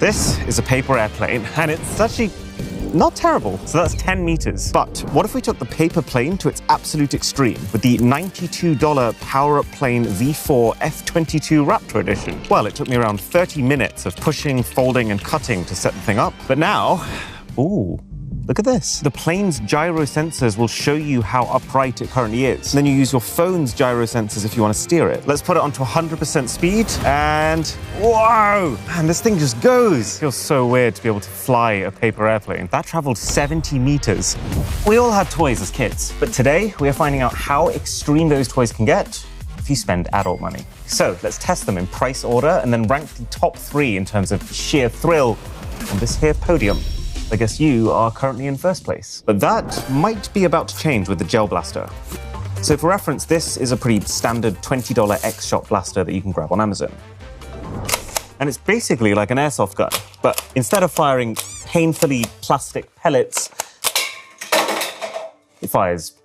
This is a paper airplane, and it's actually not terrible. So that's 10 meters. But what if we took the paper plane to its absolute extreme with the $92 power-up plane V4 F22 Raptor edition? Well, it took me around 30 minutes of pushing, folding, and cutting to set the thing up. But now, ooh, look at this. The plane's gyro sensors will show you how upright it currently is. And then you use your phone's gyro sensors if you want to steer it. Let's put it onto 100% speed and whoa! Man, this thing just goes. It feels so weird to be able to fly a paper airplane. That traveled 70 meters. We all had toys as kids, but today we are finding out how extreme those toys can get if you spend adult money. So let's test them in price order and then rank the top 3 in terms of sheer thrill on this here podium. I guess you are currently in first place. But that might be about to change with the Gel Blaster. So for reference, this is a pretty standard $20 X-Shot blaster that you can grab on Amazon. And it's basically like an airsoft gun, but instead of firing painfully plastic pellets, it fires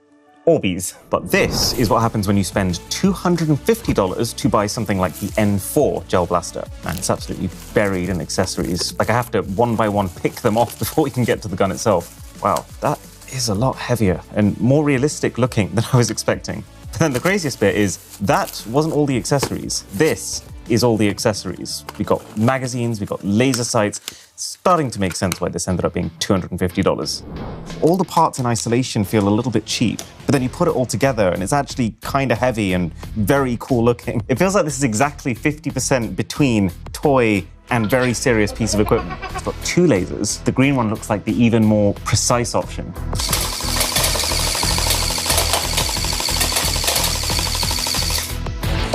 Orbeez. But this is what happens when you spend $250 to buy something like the N4 Gel Blaster. And it's absolutely buried in accessories. Like I have to one by one pick them off before we can get to the gun itself. Wow, that is a lot heavier and more realistic looking than I was expecting. But then the craziest bit is that wasn't all the accessories. This is all the accessories. We got magazines, we got laser sights. It's starting to make sense why this ended up being $250. All the parts in isolation feel a little bit cheap, but then you put it all together and it's actually kind of heavy and very cool looking. It feels like this is exactly 50% between toy and very serious piece of equipment. It's got 2 lasers. The green one looks like the even more precise option.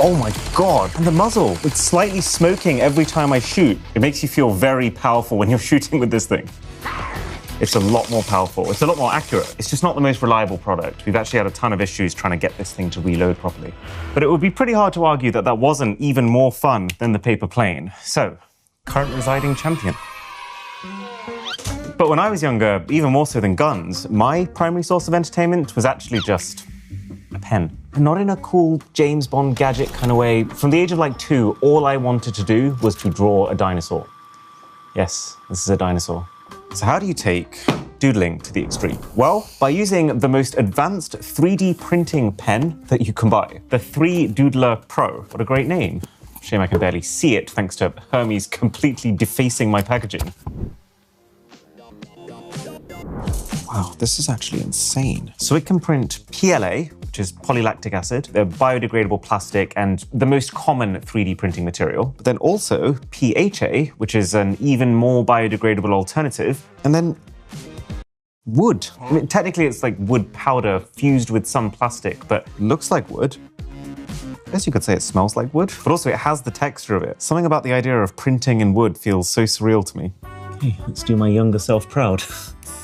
Oh my God, and the muzzle, it's slightly smoking every time I shoot. It makes you feel very powerful when you're shooting with this thing. It's a lot more powerful, it's a lot more accurate. It's just not the most reliable product. We've actually had a ton of issues trying to get this thing to reload properly. But it would be pretty hard to argue that that wasn't even more fun than the paper plane. So, current residing champion. But when I was younger, even more so than guns, my primary source of entertainment was actually just a pen. Not in a cool James Bond gadget kind of way. From the age of like 2, all I wanted to do was to draw a dinosaur. Yes, this is a dinosaur. So how do you take doodling to the extreme? Well, by using the most advanced 3D printing pen that you can buy, the 3Doodler Pro. What a great name. Shame I can barely see it thanks to Hermes completely defacing my packaging. Wow, this is actually insane. So it can print PLA, which is polylactic acid, a biodegradable plastic, and the most common 3D printing material. But then also PHA, which is an even more biodegradable alternative. And then wood. I mean, technically it's like wood powder fused with some plastic, but looks like wood. I guess you could say it smells like wood, but also it has the texture of it. Something about the idea of printing in wood feels so surreal to me. Hey, let's do my younger self proud.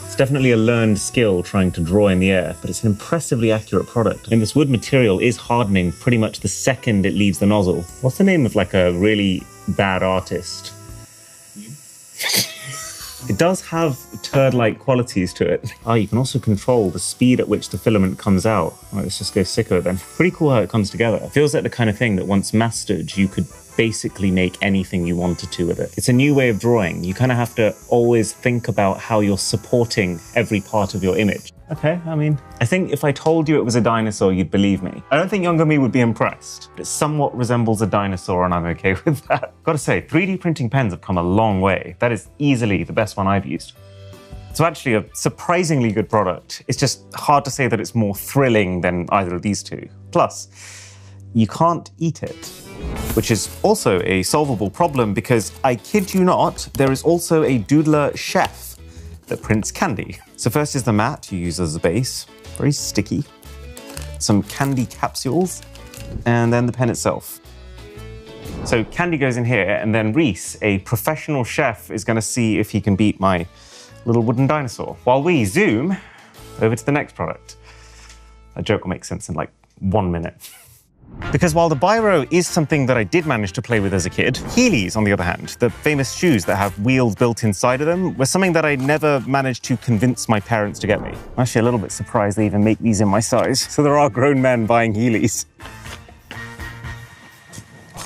It's definitely a learned skill trying to draw in the air, but it's an impressively accurate product. And this wood material is hardening pretty much the second it leaves the nozzle. What's the name of like a really bad artist? It does have turd-like qualities to it. Oh, you can also control the speed at which the filament comes out. All right, let's just go sicko then. Pretty cool how it comes together. It feels like the kind of thing that once mastered, you could basically make anything you wanted to with it. It's a new way of drawing. You kind of have to always think about how you're supporting every part of your image. Okay, I mean, I think if I told you it was a dinosaur, you'd believe me. I don't think younger me would be impressed, but it somewhat resembles a dinosaur and I'm okay with that. Gotta say, 3D printing pens have come a long way. That is easily the best one I've used. So actually a surprisingly good product. It's just hard to say that it's more thrilling than either of these two. Plus, you can't eat it, which is also a solvable problem because, I kid you not, there is also a Doodler Chef that prints candy. So first is the mat you use as a base, very sticky, some candy capsules, and then the pen itself. So candy goes in here, and then Reese, a professional chef, is gonna see if he can beat my little wooden dinosaur, while we zoom over to the next product. That joke will make sense in like 1 minute. Because while the Biro is something that I did manage to play with as a kid, Heelys, on the other hand, the famous shoes that have wheels built inside of them, were something that I never managed to convince my parents to get me. I'm actually a little bit surprised they even make these in my size. So there are grown men buying Heelys.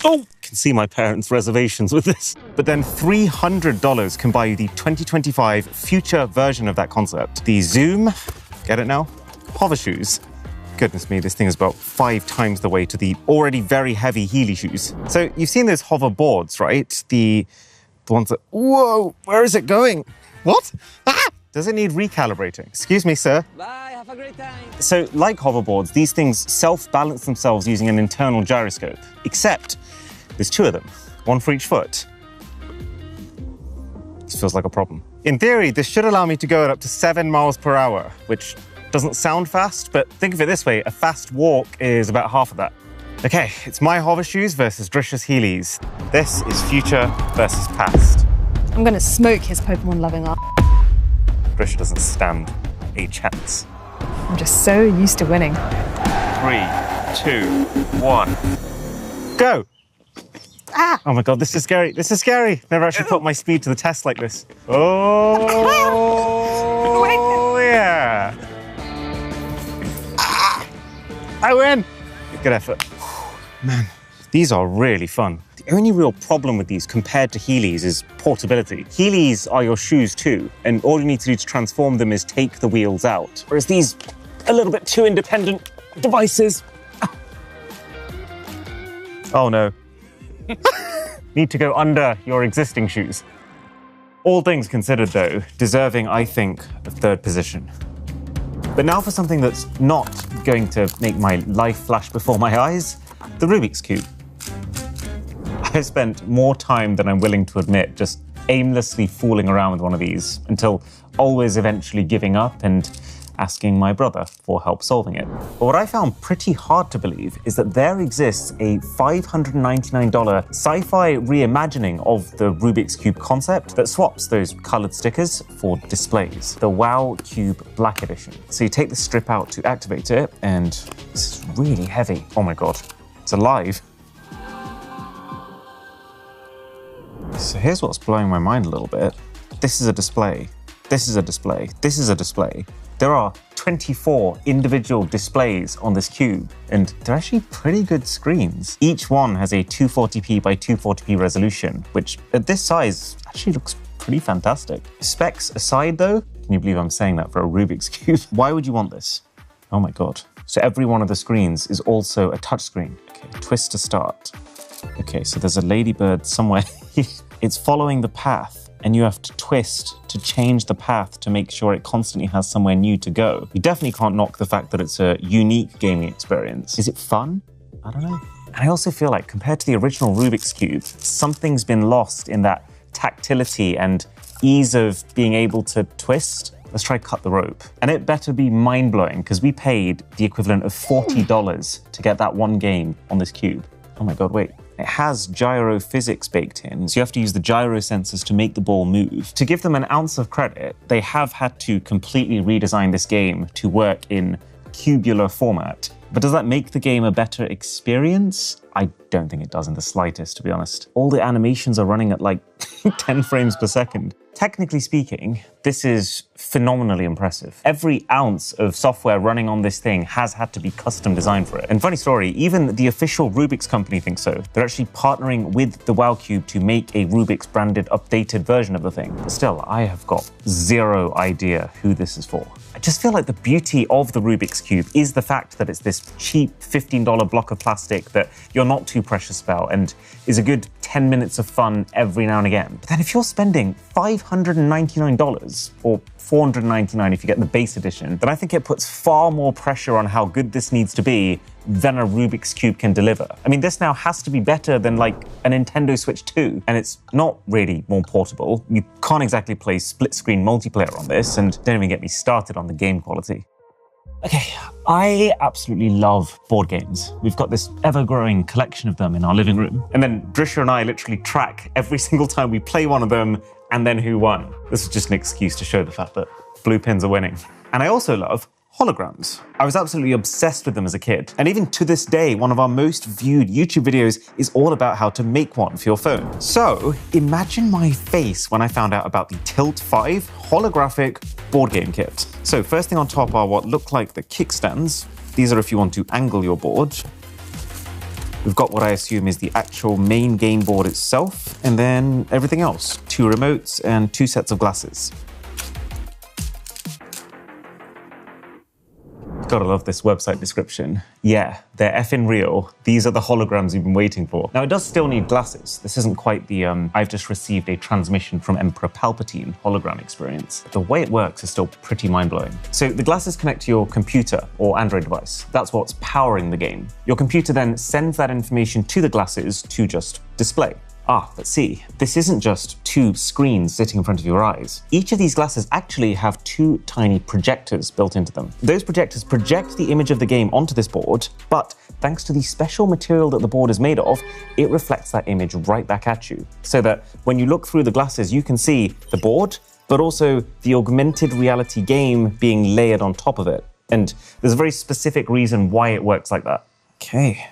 Oh, can see my parents' reservations with this. But then $300 can buy you the 2025 future version of that concept. The Zoom, get it now? Hover shoes. Goodness me, this thing is about 5 times the weight of the already very heavy Heeley shoes. So you've seen those hover boards, right? The ones that, whoa, where is it going? What? Ah! Does it need recalibrating? Excuse me, sir. Bye, have a great time. So like hoverboards, these things self-balance themselves using an internal gyroscope, except there's 2 of them, 1 for each foot. This feels like a problem. In theory, this should allow me to go at up to 7 miles per hour, which doesn't sound fast, but think of it this way, a fast walk is about half of that. Okay, it's my hover shoes versus Drisha's Heelys. This is future versus past. I'm gonna smoke his Pokemon loving art. Drisha doesn't stand a chance. I'm just so used to winning. 3, 2, 1, go! Ah! Oh my God, this is scary. This is scary. Never actually put my speed to the test like this. Oh, yeah. Ah, I win. Good effort. Man, these are really fun. The only real problem with these compared to Heelys is portability. Heelys are your shoes too, and all you need to do to transform them is take the wheels out. Whereas these, a little bit too independent devices. Ah. Oh no. Need to go under your existing shoes. All things considered though, deserving, I think, of 3rd position. But now for something that's not going to make my life flash before my eyes, the Rubik's Cube. I've spent more time than I'm willing to admit just aimlessly fooling around with one of these until always eventually giving up and asking my brother for help solving it. But what I found pretty hard to believe is that there exists a $599 sci-fi reimagining of the Rubik's Cube concept that swaps those colored stickers for displays. The WoW Cube Black Edition. So you take the strip out to activate it, and this is really heavy. Oh my God, it's alive. So here's what's blowing my mind a little bit. This is a display. This is a display. This is a display. There are 24 individual displays on this cube, and they're actually pretty good screens. Each one has a 240p by 240p resolution, which at this size actually looks pretty fantastic. Specs aside though, can you believe I'm saying that for a Rubik's Cube? Why would you want this? Oh my God. So every one of the screens is also a touchscreen. Okay, twist to start. Okay, so there's a ladybird somewhere. It's following the path, and you have to twist to change the path to make sure it constantly has somewhere new to go. You definitely can't knock the fact that it's a unique gaming experience. Is it fun? I don't know. And I also feel like compared to the original Rubik's Cube, something's been lost in that tactility and ease of being able to twist. Let's try cut the rope. And it better be mind-blowing because we paid the equivalent of $40 to get that one game on this cube. Oh my God, wait. It has gyro physics baked in, so you have to use the gyro sensors to make the ball move. To give them an ounce of credit, they have had to completely redesign this game to work in cubular format. But does that make the game a better experience? I don't think it does in the slightest, to be honest. All the animations are running at like 10 frames per second. Technically speaking, this is phenomenally impressive. Every ounce of software running on this thing has had to be custom designed for it. And funny story, even the official Rubik's company thinks so. They're actually partnering with the WoW Cube to make a Rubik's branded updated version of the thing. But still, I have got zero idea who this is for. I just feel like the beauty of the Rubik's Cube is the fact that it's this cheap $15 block of plastic that you're not too precious about and is a good 10 minutes of fun every now and again. But then if you're spending $599 or $499 if you get the base edition, then I think it puts far more pressure on how good this needs to be than a Rubik's Cube can deliver. I mean, this now has to be better than like a Nintendo Switch 2, and it's not really more portable. You can't exactly play split-screen multiplayer on this, and don't even get me started on the game quality. Okay, I absolutely love board games. We've got this ever-growing collection of them in our living room. And then Drisha and I literally track every single time we play one of them and then who won. This is just an excuse to show the fact that blue pins are winning. And I also love holograms. I was absolutely obsessed with them as a kid. And even to this day, one of our most viewed YouTube videos is all about how to make one for your phone. So imagine my face when I found out about the Tilt 5 holographic board game kit. So first thing on top are what look like the kickstands. These are if you want to angle your board. We've got what I assume is the actual main game board itself, and then everything else. 2 remotes and 2 sets of glasses. Gotta love this website description. Yeah, they're effing real. These are the holograms you've been waiting for. Now, it does still need glasses. This isn't quite the, I've just received a transmission from Emperor Palpatine hologram experience. The way it works is still pretty mind-blowing. So the glasses connect to your computer or Android device. That's what's powering the game. Your computer then sends that information to the glasses to just display. Let's see. This isn't just 2 screens sitting in front of your eyes. Each of these glasses actually have 2 tiny projectors built into them. Those projectors project the image of the game onto this board, but thanks to the special material that the board is made of, it reflects that image right back at you. So that when you look through the glasses, you can see the board, but also the augmented reality game being layered on top of it. And there's a very specific reason why it works like that. Okay.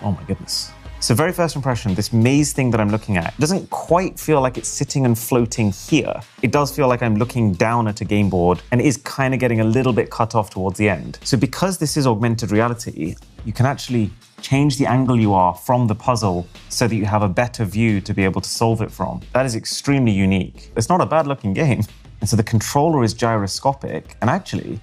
Oh my goodness. So very first impression, this maze thing that I'm looking at doesn't quite feel like it's sitting and floating here. It does feel like I'm looking down at a game board, and it is kind of getting a little bit cut off towards the end. So because this is augmented reality, you can actually change the angle you are from the puzzle so that you have a better view to be able to solve it from. That is extremely unique. It's not a bad looking game. And so the controller is gyroscopic and actually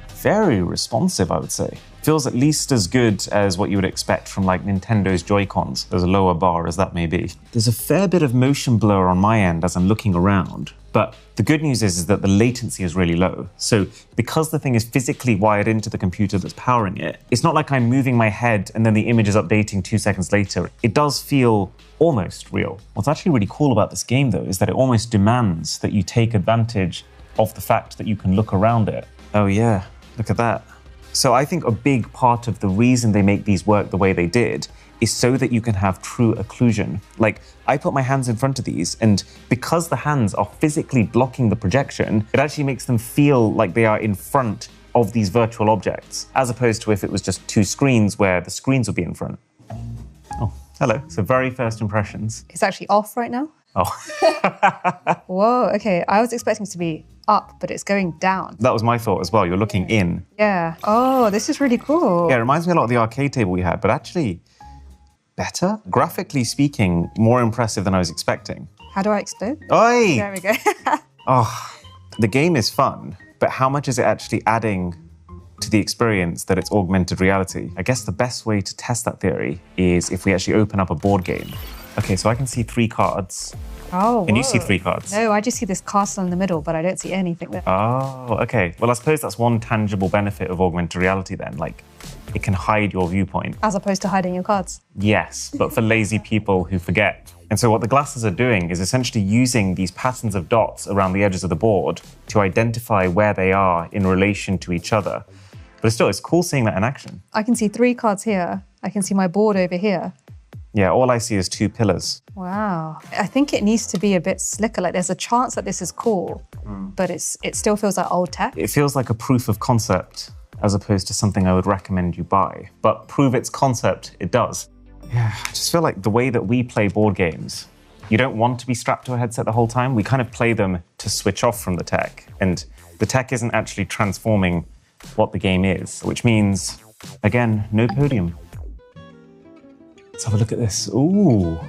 very responsive, I would say. Feels at least as good as what you would expect from like Nintendo's Joy-Cons, as a lower bar as that may be. There's a fair bit of motion blur on my end as I'm looking around, but the good news is that the latency is really low. So because the thing is physically wired into the computer that's powering it, it's not like I'm moving my head and then the image is updating 2 seconds later. It does feel almost real. What's actually really cool about this game though is that it almost demands that you take advantage of the fact that you can look around it. Oh yeah, look at that. So I think a big part of the reason they make these work the way they did is so that you can have true occlusion. Like, I put my hands in front of these, and because the hands are physically blocking the projection, it actually makes them feel like they are in front of these virtual objects, as opposed to if it was just 2 screens where the screens would be in front. Oh, hello. So very first impressions. It's actually off right now. Oh. Whoa, okay. I was expecting it to be up, but it's going down. That was my thought as well. You're looking in. Yeah. Oh, this is really cool. Yeah, it reminds me a lot of the arcade table we had, but actually better. Graphically speaking, more impressive than I was expecting. How do I explode? Oi! There we go. Oh, the game is fun, but how much is it actually adding to the experience that it's augmented reality? I guess the best way to test that theory is if we actually open up a board game. Okay, so I can see 3 cards. Oh, Can you see 3 cards? No, I just see this castle in the middle, but I don't see anything there. Oh, okay. Well, I suppose that's one tangible benefit of augmented reality then. Like, it can hide your viewpoint. As opposed to hiding your cards. Yes, but for lazy people who forget. And so what the glasses are doing is essentially using these patterns of dots around the edges of the board to identify where they are in relation to each other. But still, it's cool seeing that in action. I can see 3 cards here. I can see my board over here. Yeah, all I see is 2 pillars. Wow. I think it needs to be a bit slicker. Like, there's a chance that this is cool, but it still feels like old tech. It feels like a proof of concept as opposed to something I would recommend you buy. But prove its concept, it does. Yeah, I just feel like the way that we play board games, you don't want to be strapped to a headset the whole time. We kind of play them to switch off from the tech. And the tech isn't actually transforming what the game is, which means, again, no podium. Let's have a look at this. Ooh,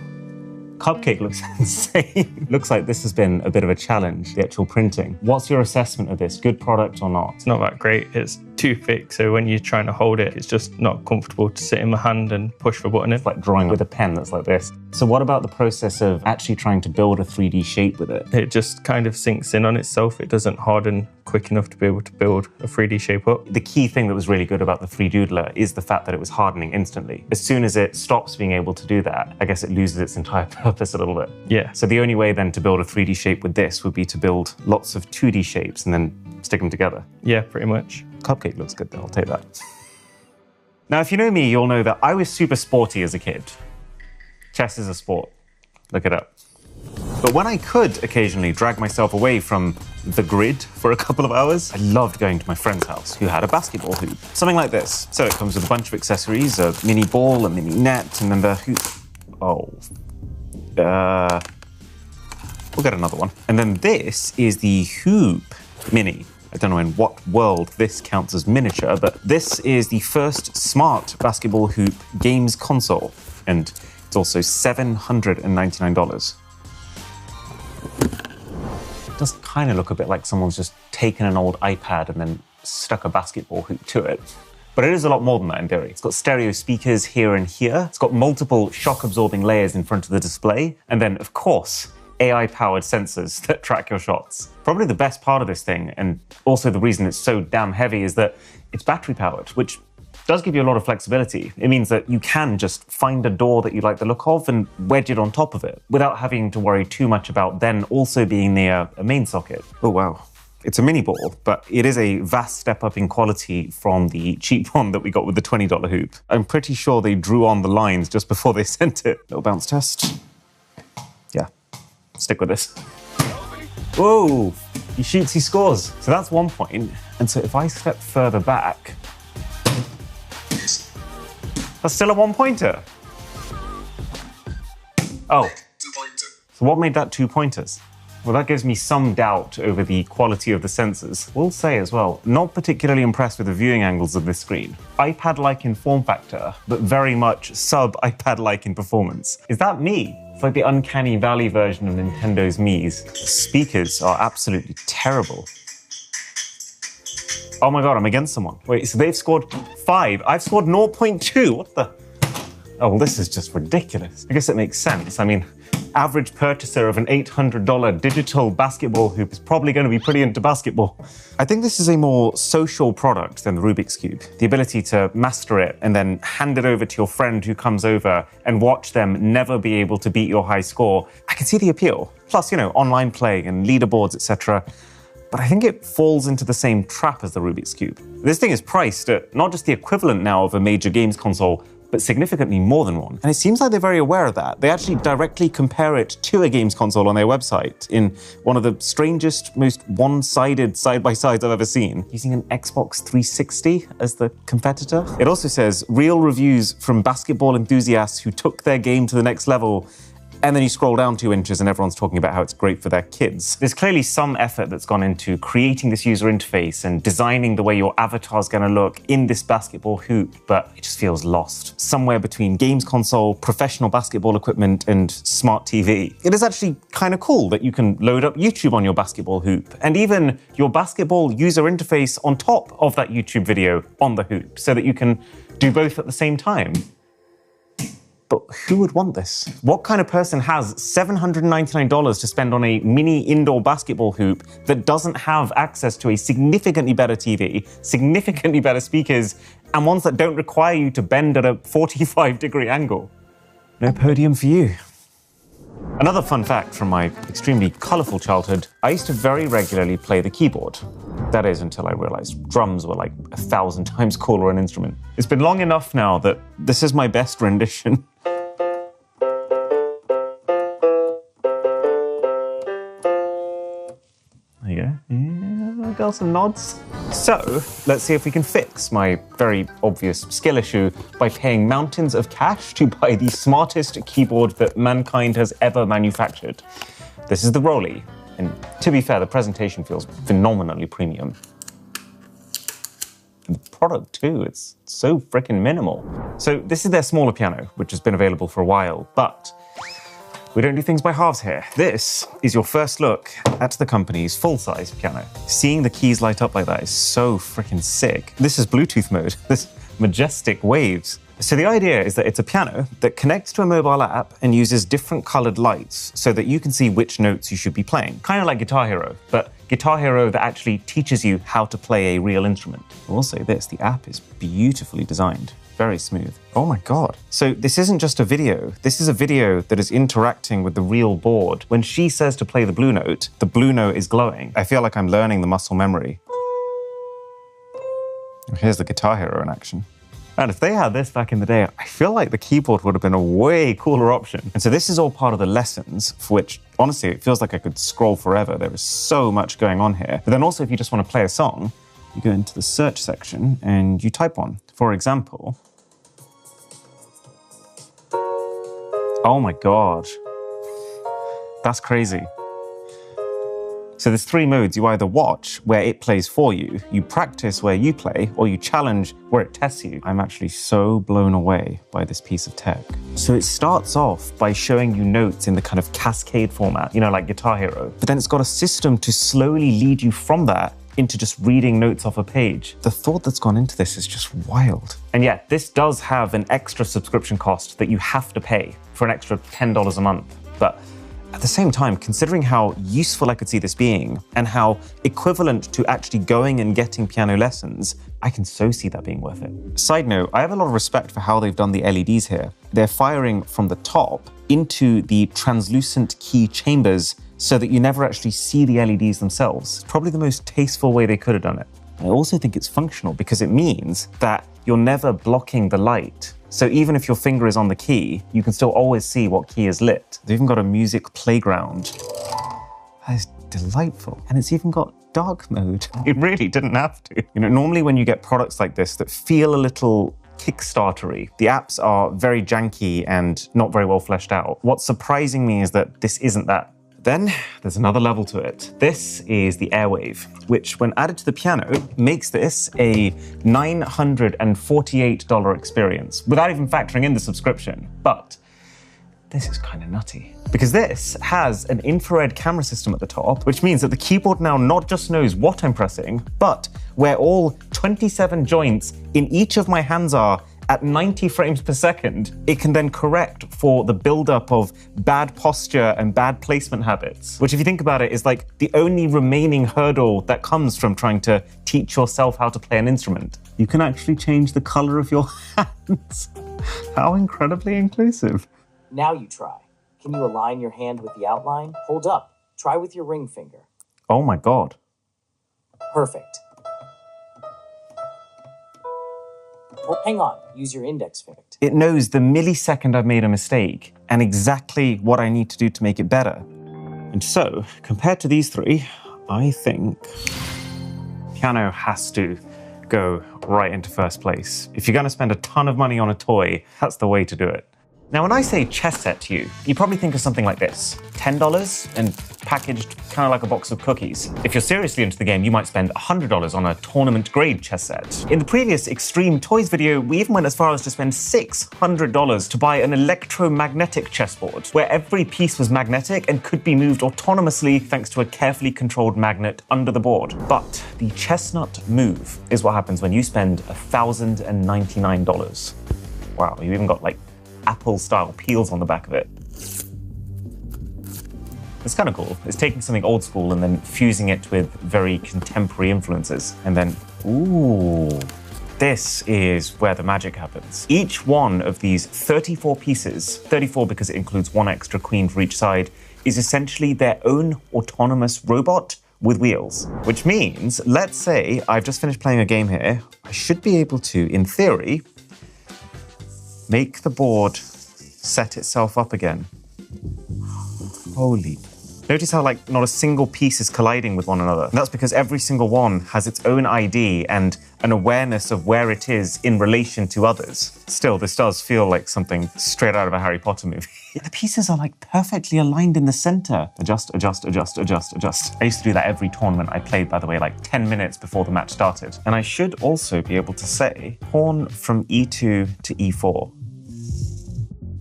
cupcake looks insane. Looks like this has been a bit of a challenge, the actual printing. What's your assessment of this? Good product or not? It's not that great. It's too thick, so when you're trying to hold it, it's just not comfortable to sit in my hand and push the button in. It's like drawing with a pen that's like this. So what about the process of actually trying to build a 3D shape with it? It just kind of sinks in on itself. It doesn't harden quick enough to be able to build a 3D shape up. The key thing that was really good about the 3Doodler is the fact that it was hardening instantly. As soon as it stops being able to do that, I guess it loses its entire purpose a little bit. Yeah. So the only way then to build a 3D shape with this would be to build lots of 2D shapes and then stick them together. Yeah, pretty much. Cupcake looks good though, I'll take that. Now, if you know me, you'll know that I was super sporty as a kid. Chess is a sport, look it up. But when I could occasionally drag myself away from the grid for a couple of hours, I loved going to my friend's house who had a basketball hoop. Something like this. So it comes with a bunch of accessories, a mini ball, a mini net, and then the hoop. Oh. We'll get another one. And then this is the hoop mini. I don't know in what world this counts as miniature, but this is the first smart basketball hoop games console, and it's also $799. It does kind of look a bit like someone's just taken an old iPad and then stuck a basketball hoop to it. But it is a lot more than that in theory. It's got stereo speakers here and here. It's got multiple shock-absorbing layers in front of the display. And then, of course, AI-powered sensors that track your shots. Probably the best part of this thing, and also the reason it's so damn heavy, is that it's battery-powered, which does give you a lot of flexibility. It means that you can just find a door that you like the look of and wedge it on top of it without having to worry too much about then also being near a main socket. Oh, wow. It's a mini ball, but it is a vast step up in quality from the cheap one that we got with the $20 hoop. I'm pretty sure they drew on the lines just before they sent it. Little bounce test. Yeah, stick with this. Whoa, he shoots, he scores. So that's 1 point. And so if I step further back, that's still a 1-pointer. Oh, 2-pointer. So what made that 2 pointers? Well, that gives me some doubt over the quality of the sensors. We'll say as well, not particularly impressed with the viewing angles of this screen. iPad-like in form factor, but very much sub-iPad-like in performance. Is that me? It's like the uncanny valley version of Nintendo's Mii's. The speakers are absolutely terrible. Oh my God, I'm against someone. Wait, so they've scored 5. I've scored 0.2. What the? Oh, well, this is just ridiculous. I guess it makes sense. I mean, average purchaser of an $800 digital basketball hoop is probably going to be pretty into basketball. I think this is a more social product than the Rubik's Cube. The ability to master it and then hand it over to your friend who comes over and watch them never be able to beat your high score. I can see the appeal. Plus, you know, online play and leaderboards, etc. But I think it falls into the same trap as the Rubik's Cube. This thing is priced at not just the equivalent now of a major games console, but significantly more than one. And it seems like they're very aware of that. They actually directly compare it to a games console on their website in one of the strangest, most one-sided side-by-sides I've ever seen, using an Xbox 360 as the competitor. It also says, real reviews from basketball enthusiasts who took their game to the next level. And then you scroll down 2 inches and everyone's talking about how it's great for their kids. There's clearly some effort that's gone into creating this user interface and designing the way your avatar's gonna look in this basketball hoop, but it just feels lost. Somewhere between games console, professional basketball equipment, and smart TV. It is actually kind of cool that you can load up YouTube on your basketball hoop, and even your basketball user interface on top of that YouTube video on the hoop, so that you can do both at the same time. But who would want this? What kind of person has $799 to spend on a mini indoor basketball hoop that doesn't have access to a significantly better TV, significantly better speakers, and ones that don't require you to bend at a 45-degree angle? No podium for you. Another fun fact from my extremely colorful childhood, I used to very regularly play the keyboard. That is, until I realized drums were like 1,000 times cooler an instrument. It's been long enough now that this is my best rendition. There you go. Yeah, I got some nods. So, let's see if we can fix my very obvious skill issue by paying mountains of cash to buy the smartest keyboard that mankind has ever manufactured. This is the Rolly, and to be fair, the presentation feels phenomenally premium. And the product too, it's so freaking minimal. So this is their smaller piano, which has been available for a while, but we don't do things by halves here. This is your first look at the company's full-size piano. Seeing the keys light up like that is so freaking sick. This is Bluetooth mode, this majestic waves. So the idea is that it's a piano that connects to a mobile app and uses different colored lights so that you can see which notes you should be playing. Kind of like Guitar Hero, but Guitar Hero that actually teaches you how to play a real instrument. I will say this, the app is beautifully designed. Very smooth. Oh my God. So this isn't just a video. This is a video that is interacting with the real board. When she says to play the blue note is glowing. I feel like I'm learning the muscle memory. Here's the Guitar Hero in action. And if they had this back in the day, I feel like the keyboard would have been a way cooler option. And so this is all part of the lessons, for which, honestly, it feels like I could scroll forever. There is so much going on here. But then also, if you just want to play a song, you go into the search section and you type one. For example, oh my God, that's crazy. So there's 3 modes. You either watch, where it plays for you, you practice where you play, or you challenge where it tests you. I'm actually so blown away by this piece of tech. So it starts off by showing you notes in the kind of cascade format, you know, like Guitar Hero. But then it's got a system to slowly lead you from that into just reading notes off a page. The thought that's gone into this is just wild. And yeah, this does have an extra subscription cost that you have to pay for an extra $10 a month. But at the same time, considering how useful I could see this being and how equivalent to actually going and getting piano lessons, I can so see that being worth it. Side note, I have a lot of respect for how they've done the LEDs here. They're firing from the top into the translucent key chambers so that you never actually see the LEDs themselves. It's probably the most tasteful way they could have done it. I also think it's functional because it means that you're never blocking the light. So even if your finger is on the key, you can still always see what key is lit. They've even got a music playground. That is delightful. And it's even got dark mode. It really didn't have to. You know, normally when you get products like this that feel a little Kickstarter-y, the apps are very janky and not very well fleshed out. What's surprising me is that this isn't that. Then there's another level to it. This is the Airwave, which when added to the piano makes this a $948 experience without even factoring in the subscription. But this is kind of nutty because this has an infrared camera system at the top, which means that the keyboard now not just knows what I'm pressing, but where all 27 joints in each of my hands are at 90 frames per second, it can then correct for the buildup of bad posture and bad placement habits, which if you think about it is like the only remaining hurdle that comes from trying to teach yourself how to play an instrument. You can actually change the color of your hands. How incredibly inclusive. Now you try. Can you align your hand with the outline? Hold up. Try with your ring finger. Oh my God. Perfect. Oh, hang on. Use your index finger. It knows the millisecond I've made a mistake and exactly what I need to do to make it better. And so, compared to these 3, I think piano has to go right into first place. If you're going to spend a ton of money on a toy, that's the way to do it. Now, when I say chess set to you, you probably think of something like this. $10 and packaged kind of like a box of cookies. If you're seriously into the game, you might spend $100 on a tournament-grade chess set. In the previous Extreme Toys video, we even went as far as to spend $600 to buy an electromagnetic chessboard, where every piece was magnetic and could be moved autonomously thanks to a carefully controlled magnet under the board. But the chestnut move is what happens when you spend $1,099. Wow, you even got like Apple-style peels on the back of it. It's kind of cool. It's taking something old school and then fusing it with very contemporary influences. And then, ooh, this is where the magic happens. Each one of these 34 pieces, 34 because it includes one extra queen for each side, is essentially their own autonomous robot with wheels. Which means, let's say I've just finished playing a game here, I should be able to, in theory, make the board set itself up again. Holy. Notice how like not a single piece is colliding with one another. And that's because every single one has its own ID and an awareness of where it is in relation to others. Still, this does feel like something straight out of a Harry Potter movie. The pieces are like perfectly aligned in the center. Adjust, adjust, adjust, adjust, adjust. I used to do that every tournament I played, by the way, like 10 minutes before the match started. And I should also be able to say pawn from E2 to E4.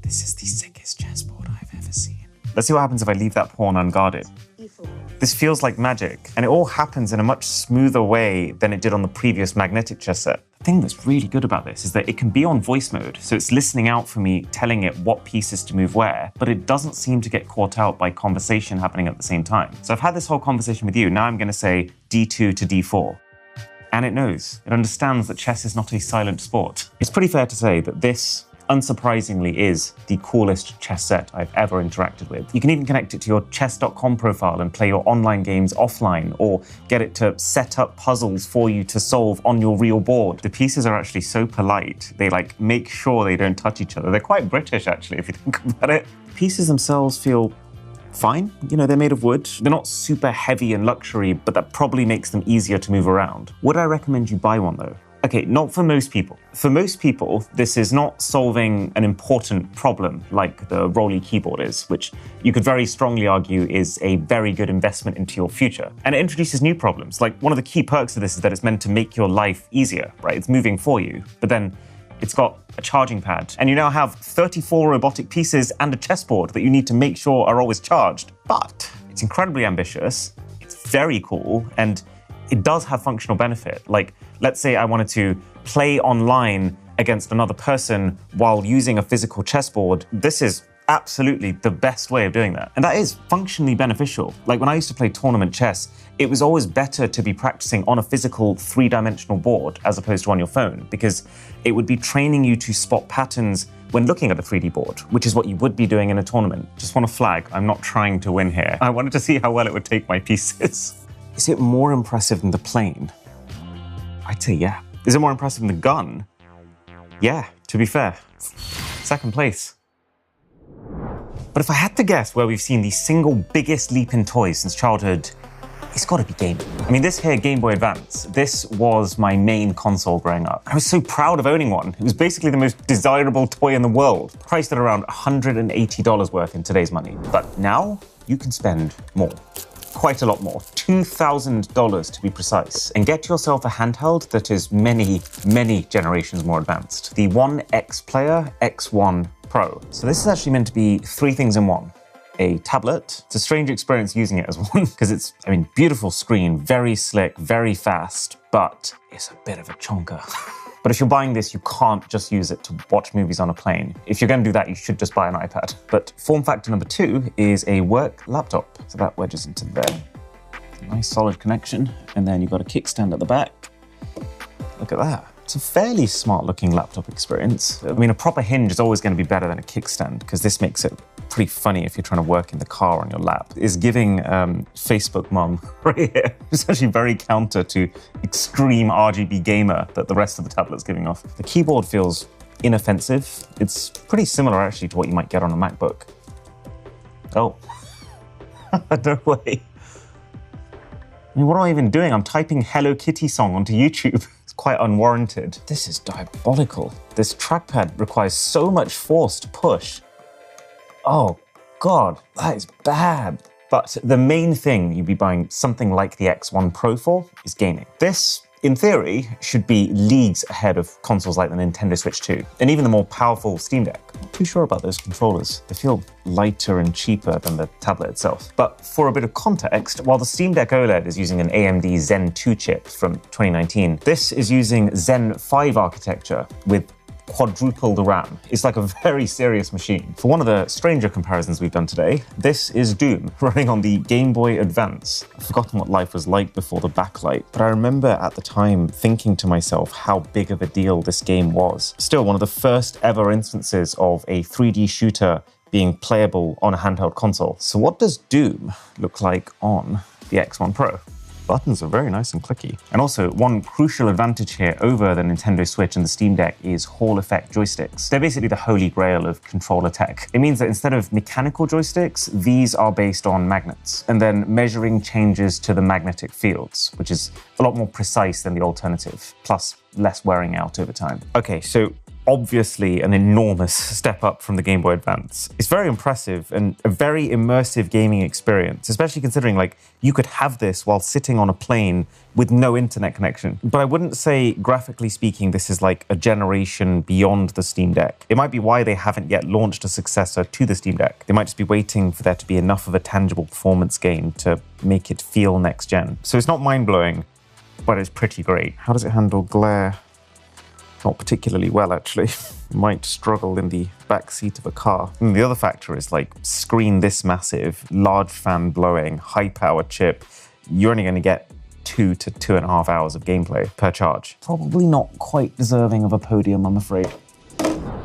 This is the sickest chessboard I've ever seen. Let's see what happens if I leave that pawn unguarded. This feels like magic, and it all happens in a much smoother way than it did on the previous magnetic chess set. The thing that's really good about this is that it can be on voice mode, so it's listening out for me, telling it what pieces to move where, but it doesn't seem to get caught out by conversation happening at the same time. So I've had this whole conversation with you, now I'm going to say D2 to D4. And it knows. It understands that chess is not a silent sport. It's pretty fair to say that this, unsurprisingly, is the coolest chess set I've ever interacted with. You can even connect it to your chess.com profile and play your online games offline, or get it to set up puzzles for you to solve on your real board. The pieces are actually so polite. They like make sure they don't touch each other. They're quite British, actually, if you think about it. The pieces themselves feel fine. You know, they're made of wood. They're not super heavy and luxury, but that probably makes them easier to move around. Would I recommend you buy one though? Okay, not for most people. For most people, this is not solving an important problem like the Rolly keyboard is, which you could very strongly argue is a very good investment into your future. And it introduces new problems. Like, one of the key perks of this is that it's meant to make your life easier, right? It's moving for you, but then it's got a charging pad, and you now have 34 robotic pieces and a chessboard that you need to make sure are always charged. But it's incredibly ambitious, it's very cool, and it does have functional benefit. Like, let's say I wanted to play online against another person while using a physical chessboard. This is absolutely the best way of doing that. And that is functionally beneficial. Like, when I used to play tournament chess, it was always better to be practicing on a physical 3-dimensional board as opposed to on your phone, because it would be training you to spot patterns when looking at a 3D board, which is what you would be doing in a tournament. Just want to flag, I'm not trying to win here. I wanted to see how well it would take my pieces. Is it more impressive than the plane? I'd say yeah. Is it more impressive than the gun? Yeah, to be fair. Second place. But if I had to guess where we've seen the single biggest leap in toys since childhood, it's got to be gaming. I mean, this here, Game Boy Advance, this was my main console growing up. I was so proud of owning one. It was basically the most desirable toy in the world, priced at around $180 worth in today's money. But now, you can spend more. Quite a lot more, $2,000 to be precise, and get yourself a handheld that is many, many generations more advanced. The One X Player X1 Pro. So this is actually meant to be 3 things in one. A tablet. It's a strange experience using it as one, because it's, I mean, beautiful screen, very slick, very fast, but it's a bit of a chonker. But if you're buying this, you can't just use it to watch movies on a plane. If you're going to do that, you should just buy an iPad. But form factor number 2 is a work laptop. So that wedges into there. Nice solid connection. And then you've got a kickstand at the back. Look at that. It's a fairly smart looking laptop experience. I mean, a proper hinge is always going to be better than a kickstand, because this makes it pretty funny if you're trying to work in the car on your lap. It's giving Facebook mum right here. It's actually very counter to extreme RGB gamer that the rest of the tablet's giving off. The keyboard feels inoffensive. It's pretty similar actually to what you might get on a MacBook. Oh, no way. I mean, what am I even doing? I'm typing Hello Kitty song onto YouTube. It's quite unwarranted. This is diabolical. This trackpad requires so much force to push. Oh God, that is bad. But the main thing you'd be buying something like the X1 Pro for is gaming. This, in theory, should be leagues ahead of consoles like the Nintendo Switch 2, and even the more powerful Steam Deck. I'm not too sure about those controllers. They feel lighter and cheaper than the tablet itself. But for a bit of context, while the Steam Deck OLED is using an AMD Zen 2 chip from 2019, this is using Zen 5 architecture with quadruple the RAM. It's like a very serious machine. For one of the stranger comparisons we've done today, this is Doom running on the Game Boy Advance. I've forgotten what life was like before the backlight, but I remember at the time thinking to myself how big of a deal this game was. Still one of the first ever instances of a 3D shooter being playable on a handheld console. So what does Doom look like on the X1 Pro? Buttons are very nice and clicky. And also, one crucial advantage here over the Nintendo Switch and the Steam Deck is Hall effect joysticks. They're basically the holy grail of controller tech. It means that instead of mechanical joysticks, these are based on magnets, and then measuring changes to the magnetic fields, which is a lot more precise than the alternative, plus less wearing out over time. Okay, so obviously an enormous step up from the Game Boy Advance. It's very impressive and a very immersive gaming experience, especially considering like you could have this while sitting on a plane with no internet connection. But I wouldn't say, graphically speaking, this is like a generation beyond the Steam Deck. It might be why they haven't yet launched a successor to the Steam Deck. They might just be waiting for there to be enough of a tangible performance gain to make it feel next gen. So it's not mind-blowing, but it's pretty great. How does it handle glare? Not particularly well, actually. Might struggle in the back seat of a car. And the other factor is like screen this massive, large fan blowing, high power chip. You're only going to get 2 to 2.5 hours of gameplay per charge. Probably not quite deserving of a podium, I'm afraid.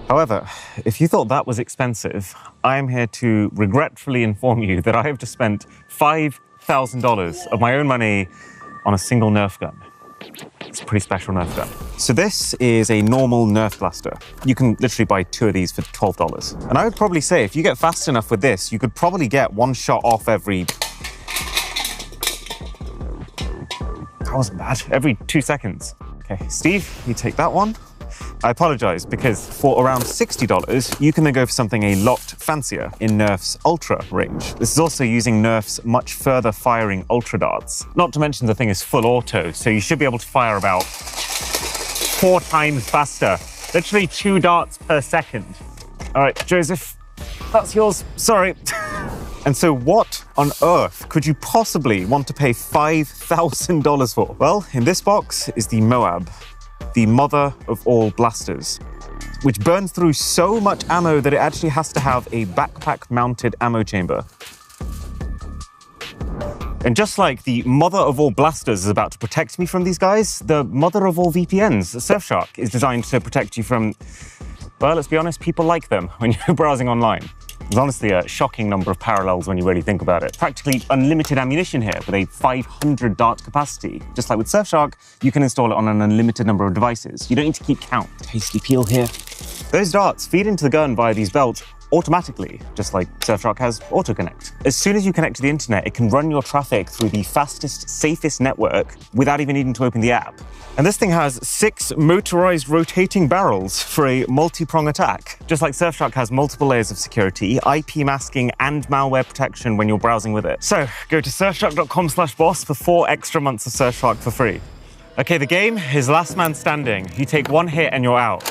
However, if you thought that was expensive, I'm here to regretfully inform you that I have just spent $5,000 of my own money on a single Nerf gun. It's a pretty special Nerf gun. So this is a normal Nerf blaster. You can literally buy 2 of these for $12. And I would probably say if you get fast enough with this, you could probably get 1 shot off every... That wasn't bad. Every 2 seconds. Okay, Steve, you take that one. I apologize, because for around $60, you can then go for something a lot fancier in Nerf's Ultra range. This is also using Nerf's much further firing Ultra darts. Not to mention the thing is full auto, so you should be able to fire about 4 times faster. Literally 2 darts per second. All right, Joseph, that's yours. Sorry. And so what on earth could you possibly want to pay $5,000 for? Well, in this box is the Moab, the mother of all blasters, which burns through so much ammo that it actually has to have a backpack-mounted ammo chamber. And just like the mother of all blasters is about to protect me from these guys, the mother of all VPNs, Surfshark, is designed to protect you from, well, let's be honest, people like them when you're browsing online. There's honestly a shocking number of parallels when you really think about it. Practically unlimited ammunition here with a 500 dart capacity. Just like with Surfshark, you can install it on an unlimited number of devices. You don't need to keep count. Tasty peel here. Those darts feed into the gun via these belts automatically, just like Surfshark has AutoConnect. As soon as you connect to the internet, it can run your traffic through the fastest, safest network without even needing to open the app. And this thing has 6 motorized rotating barrels for a multi-prong attack. Just like Surfshark has multiple layers of security, IP masking, and malware protection when you're browsing with it. So go to surfshark.com/boss for 4 extra months of Surfshark for free. Okay, the game is last man standing. You take 1 hit and you're out.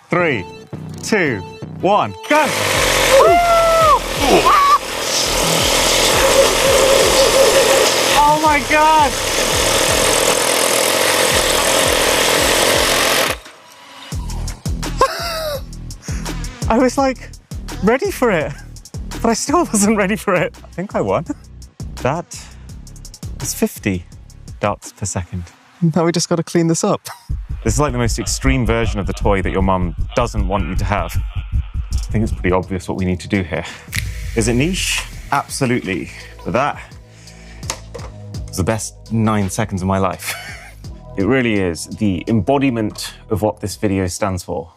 3, 2, 1, go! Oh my God! I was like, ready for it, but I still wasn't ready for it. I think I won. That is 50 darts per second. Now we just got to clean this up. This is like the most extreme version of the toy that your mum doesn't want you to have. I think it's pretty obvious what we need to do here. Is it niche? Absolutely. But that was the best 9 seconds of my life. It really is the embodiment of what this video stands for.